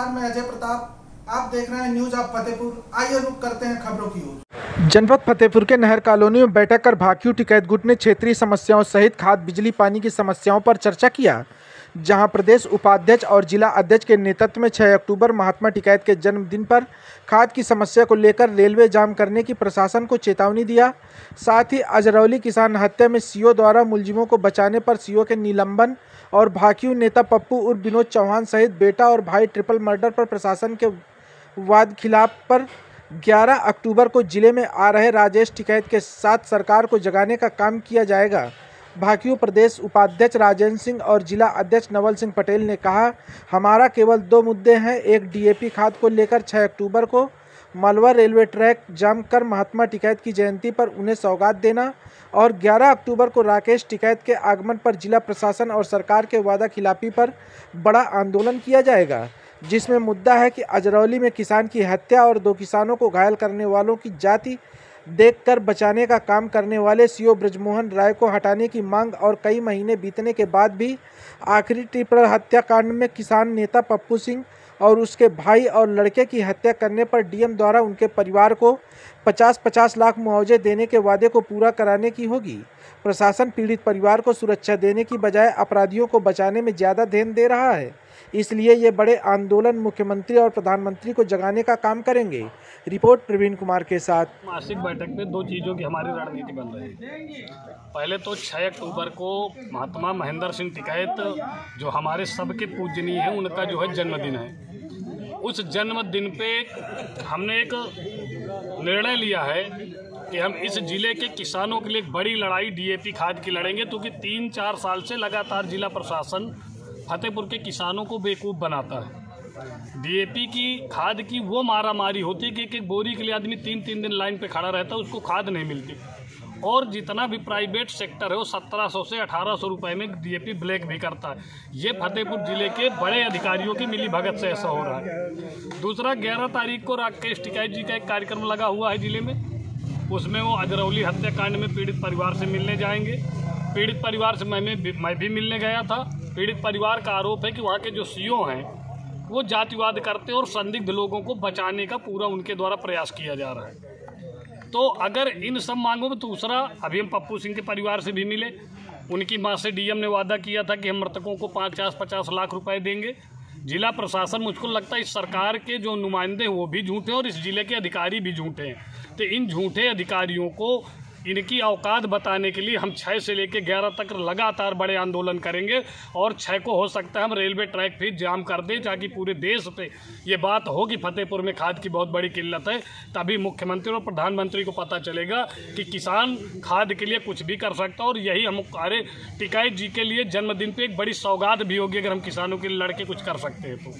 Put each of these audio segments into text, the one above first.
नमस्कार, मैं अजय प्रताप। आप देख रहे हैं न्यूज ऑफ फतेहपुर। आइए रुक करते हैं खबरों की ओर। जनपद फतेहपुर के नहर कॉलोनी में बैठक कर भाकियू टिकैत गुट ने क्षेत्रीय समस्याओं सहित खाद, बिजली, पानी की समस्याओं पर चर्चा किया, जहां प्रदेश उपाध्यक्ष और जिला अध्यक्ष के नेतृत्व में 6 अक्टूबर महात्मा टिकैत के जन्मदिन पर खाद की समस्या को लेकर रेलवे जाम करने की प्रशासन को चेतावनी दिया। साथ ही अजरौली किसान हत्या में सीओ द्वारा मुलजिमों को बचाने पर सीओ के निलंबन और भाकियू नेता पप्पू उर्फ विनोद चौहान सहित बेटा और भाई ट्रिपल मर्डर पर प्रशासन के वाद खिलाफ पर 11 अक्टूबर को जिले में आ रहे राजेश टिकैत के साथ सरकार को जगाने का काम किया जाएगा। भाकियू प्रदेश उपाध्यक्ष राजेंद्र सिंह और जिला अध्यक्ष नवल सिंह पटेल ने कहा, हमारा केवल 2 मुद्दे हैं। एक, डीएपी खाद को लेकर 6 अक्टूबर को मालवा रेलवे ट्रैक जाम कर महात्मा टिकैत की जयंती पर उन्हें सौगात देना, और 11 अक्टूबर को राकेश टिकैत के आगमन पर जिला प्रशासन और सरकार के वादा खिलाफी पर बड़ा आंदोलन किया जाएगा, जिसमें मुद्दा है कि अजरौली में किसान की हत्या और 2 किसानों को घायल करने वालों की जाति देखकर बचाने का काम करने वाले सीओ ब्रजमोहन राय को हटाने की मांग, और कई महीने बीतने के बाद भी आखिरी ट्रिपल हत्याकांड में किसान नेता पप्पू सिंह और उसके भाई और लड़के की हत्या करने पर डीएम द्वारा उनके परिवार को 50-50 लाख मुआवजे देने के वादे को पूरा कराने की होगी। प्रशासन पीड़ित परिवार को सुरक्षा देने की बजाय अपराधियों को बचाने में ज़्यादा ध्यान दे रहा है, इसलिए ये बड़े आंदोलन मुख्यमंत्री और प्रधानमंत्री को जगाने का काम करेंगे। रिपोर्ट प्रवीण कुमार के साथ। मासिक बैठक में 2 चीज़ों की हमारी रणनीति बन रही है। पहले तो 6 अक्टूबर को महात्मा महेंद्र सिंह टिकैत जो हमारे सबके पूजनीय हैं, उनका जो है जन्मदिन है। उस जन्मदिन पे हमने एक निर्णय लिया है कि हम इस जिले के किसानों के लिए एक बड़ी लड़ाई डीएपी खाद की लड़ेंगे, क्योंकि 3-4 साल से लगातार जिला प्रशासन फतेहपुर के किसानों को बेवकूफ़ बनाता है। डीएपी की खाद की वो मारामारी होती है कि एक बोरी के लिए आदमी 3-3 दिन लाइन पे खड़ा रहता है, उसको खाद नहीं मिलती। और जितना भी प्राइवेट सेक्टर है वो 1700 से 1800 रुपये में डीएपी ब्लैक भी करता है। ये फतेहपुर जिले के बड़े अधिकारियों की मिली भगत से ऐसा हो रहा है। दूसरा, 11 तारीख को राकेश टिकैत जी का एक कार्यक्रम लगा हुआ है जिले में। उसमें वो अजरौली हत्याकांड में पीड़ित परिवार से मिलने जाएंगे। पीड़ित परिवार से मैं भी मिलने गया था। पीड़ित परिवार का आरोप है कि वहाँ के जो सीओ हैं वो जातिवाद करते हैं और संदिग्ध लोगों को बचाने का पूरा उनके द्वारा प्रयास किया जा रहा है। तो अगर इन सब मांगों में, दूसरा, अभी हम पप्पू सिंह के परिवार से भी मिले। उनकी मां से डीएम ने वादा किया था कि हम मृतकों को 50-50 लाख रुपए देंगे। जिला प्रशासन, मुझको लगता है इस सरकार के जो नुमाइंदे हैं वो भी झूठे हैं और इस जिले के अधिकारी भी झूठे हैं। तो इन झूठे अधिकारियों को इनकी औकात बताने के लिए हम 6 से लेकर 11 तक लगातार बड़े आंदोलन करेंगे, और 6 को हो सकता है हम रेलवे ट्रैक भी जाम कर दें, ताकि पूरे देश पे ये बात हो कि फतेहपुर में खाद की बहुत बड़ी किल्लत है। तभी मुख्यमंत्री और प्रधानमंत्री को पता चलेगा कि किसान खाद के लिए कुछ भी कर सकता है। और यही हमारे टिकैत जी के लिए जन्मदिन पर एक बड़ी सौगात भी होगी अगर हम किसानों के लिए लड़के कुछ कर सकते हैं तो।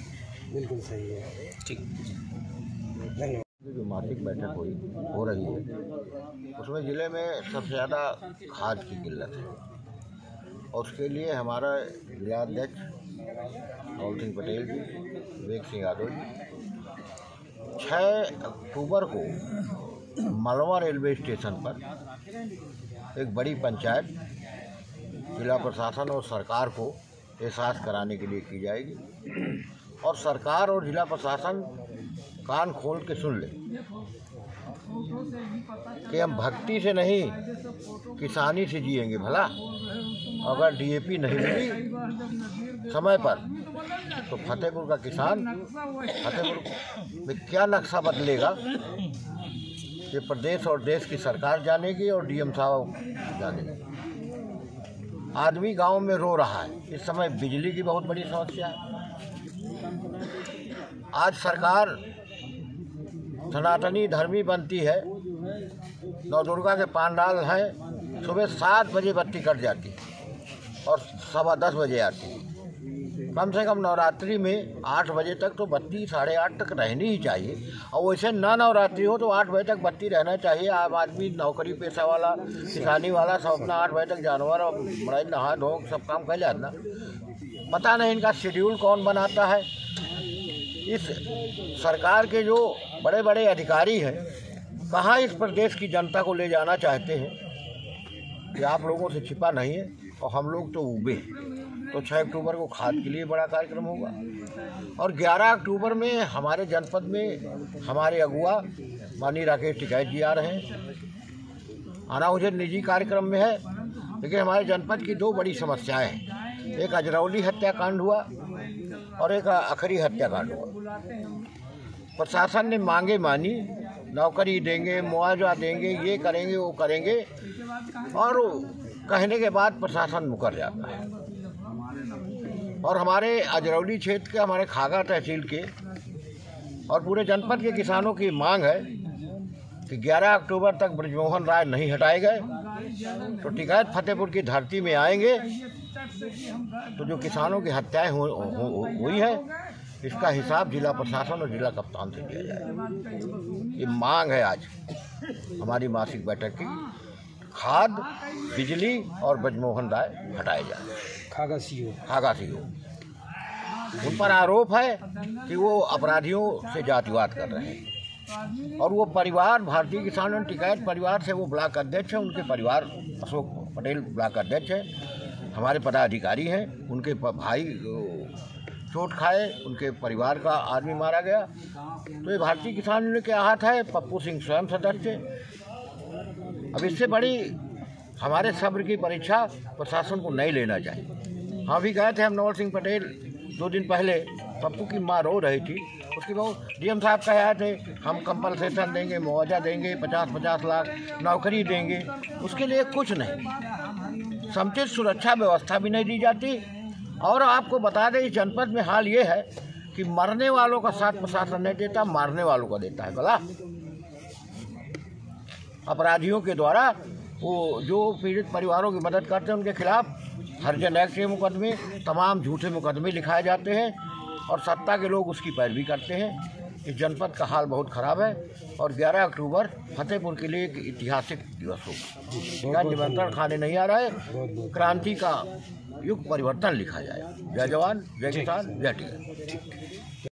बिल्कुल सही है। ठीक, धन्यवाद। जो मासिक बैठक हो रही है, उसमें ज़िले में सबसे ज़्यादा खाद की किल्लत है, और उसके लिए हमारा जिलाध्यक्ष नवल सिंह पटेल जी, विवेक सिंह यादव जी 6 अक्टूबर को मालवा रेलवे स्टेशन पर एक बड़ी पंचायत जिला प्रशासन और सरकार को एहसास कराने के लिए की जाएगी, और सरकार और जिला प्रशासन कान खोल के सुन ले कि हम भक्ति से नहीं किसानी से जिएंगे। भला अगर डीएपी नहीं मिली समय पर तो फतेहपुर का किसान, फतेहपुर में क्या नक्शा बदलेगा ये प्रदेश और देश की सरकार जानेगी और डीएम साहब जानेंगे। आदमी गांव में रो रहा है। इस समय बिजली की बहुत बड़ी समस्या है। आज सरकार सनातनी धर्मी बनती है, नवदुर्गा के पांडाल हैं, सुबह 7 बजे बत्ती कट जाती और 10:15 बजे आती। कम से कम नवरात्रि में 8 बजे तक तो बत्ती 8:30 तक रहनी ही चाहिए, और वैसे ना नवरात्रि हो तो 8 बजे तक बत्ती रहना चाहिए। आम आदमी, नौकरी पेशा वाला, किसानी वाला सब अपना 8 बजे तक जानवर और बड़ा नहा धो सब काम कर जाता। पता नहीं इनका शेड्यूल कौन बनाता है। इस सरकार के जो बड़े बड़े अधिकारी हैं कहाँ इस प्रदेश की जनता को ले जाना चाहते हैं कि आप लोगों से छिपा नहीं है, और हम लोग तो उबे हैं। तो 6 अक्टूबर को खाद के लिए बड़ा कार्यक्रम होगा और 11 अक्टूबर में हमारे जनपद में हमारे अगुआ माननीय राकेश टिकैत जी आ रहे हैं। आना मुझे निजी कार्यक्रम में है, लेकिन हमारे जनपद की 2 बड़ी समस्याएं हैं। एक अजरौली हत्याकांड हुआ और एक अखरी हत्याकांड हुआ। प्रशासन ने मांगे मानी, नौकरी देंगे, मुआवजा देंगे, ये करेंगे, वो करेंगे, और कहने के बाद प्रशासन मुकर जाता है। और हमारे अजरौली क्षेत्र के, हमारे खागा तहसील के और पूरे जनपद के किसानों की मांग है कि 11 अक्टूबर तक ब्रजमोहन राय नहीं हटाए गए तो टिकैत फतेहपुर की धरती में आएंगे तो जो किसानों की हत्याएं हुई है इसका हिसाब जिला प्रशासन और जिला कप्तान से दिया जाए। ये मांग है आज हमारी मासिक बैठक की। खाद, बिजली और ब्रजमोहन राय हटाए जाए। खागा सीओ उन पर आरोप है कि वो अपराधियों से जातिवाद कर रहे हैं और वो परिवार भारतीय किसान यूनियन टिकैत परिवार से वो ब्लॉक अध्यक्ष हैं। उनके परिवार अशोक पटेल ब्लॉक अध्यक्ष हैं, हमारे पदाधिकारी हैं। उनके भाई चोट खाए, उनके परिवार का आदमी मारा गया। तो ये भारतीय किसान यूनियन के हाथ है। पप्पू सिंह स्वयं सदस्य। अब इससे बड़ी हमारे सब्र की परीक्षा प्रशासन को नहीं लेना चाहिए। हाँ भी गए थे हम नवल सिंह पटेल 2 दिन पहले, पप्पू की माँ रो रही थी। उसके बाद डीएम साहब कह आए थे हम कंपलसेशन देंगे, मुआवजा देंगे, 50-50 लाख नौकरी देंगे। उसके लिए कुछ नहीं, समुचित सुरक्षा व्यवस्था भी नहीं दी जाती। और आपको बता दें इस जनपद में हाल ये है कि मरने वालों का साथ प्रशासन नहीं देता, मारने वालों का देता है। भला अपराधियों के द्वारा वो जो पीड़ित परिवारों की मदद करते हैं उनके खिलाफ हरिजन एक्ट के मुकदमे, तमाम झूठे मुकदमे लिखाए जाते हैं और सत्ता के लोग उसकी पैरवी करते हैं। इस जनपद का हाल बहुत ख़राब है और 11 अक्टूबर फतेहपुर के लिए एक ऐतिहासिक दिवस होगा। निमंत्रण खाने नहीं आ रहा है, क्रांति का युग परिवर्तन लिखा जाए। जय जवान, जय किसान, जय टिकैत।